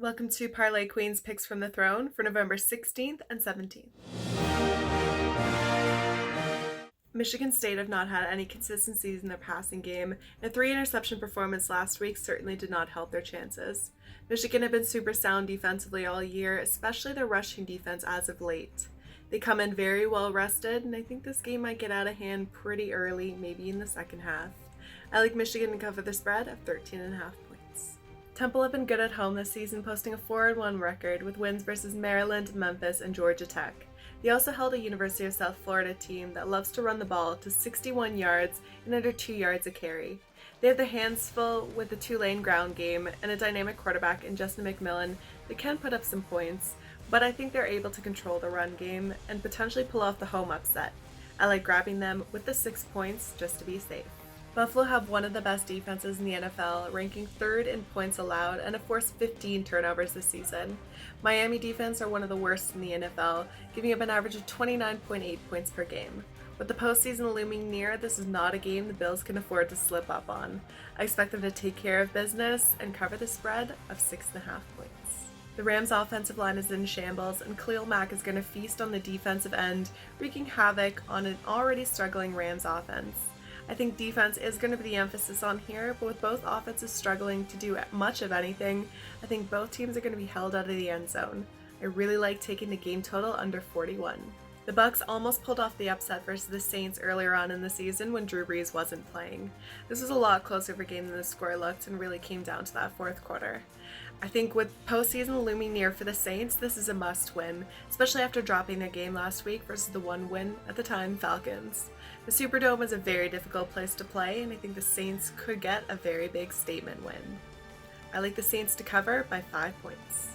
Welcome to Parlay Queen's Picks from the Throne for November 16th and 17th. Michigan State have not had any consistencies in their passing game, and a 3-interception performance last week certainly did not help their chances. Michigan have been super sound defensively all year, especially their rushing defense as of late. They come in very well rested, and I think this game might get out of hand pretty early, maybe in the second half. I like Michigan to cover the spread of 13.5 points. Temple have been good at home this season, posting a 4-1 record with wins versus Maryland, Memphis, and Georgia Tech. They also held a University of South Florida team that loves to run the ball to 61 yards and under 2 yards a carry. They have their hands full with the Tulane ground game and a dynamic quarterback in Justin McMillan that can put up some points, but I think they're able to control the run game and potentially pull off the home upset. I like grabbing them with the 6 points just to be safe. Buffalo have one of the best defenses in the NFL, ranking 3rd in points allowed and have forced 15 turnovers this season. Miami defense are one of the worst in the NFL, giving up an average of 29.8 points per game. With the postseason looming near, this is not a game the Bills can afford to slip up on. I expect them to take care of business and cover the spread of 6.5 points. The Rams' offensive line is in shambles, and Khalil Mack is going to feast on the defensive end, wreaking havoc on an already struggling Rams offense. I think defense is going to be the emphasis on here, but with both offenses struggling to do much of anything, I think both teams are going to be held out of the end zone. I really like taking the game total under 41. The Bucs almost pulled off the upset versus the Saints earlier on in the season when Drew Brees wasn't playing. This was a lot closer of a game than the score looked and really came down to that fourth quarter. I think with postseason looming near for the Saints, this is a must-win, especially after dropping their game last week versus the one win at the time Falcons. The Superdome is a very difficult place to play, and I think the Saints could get a very big statement win. I like the Saints to cover by 5 points.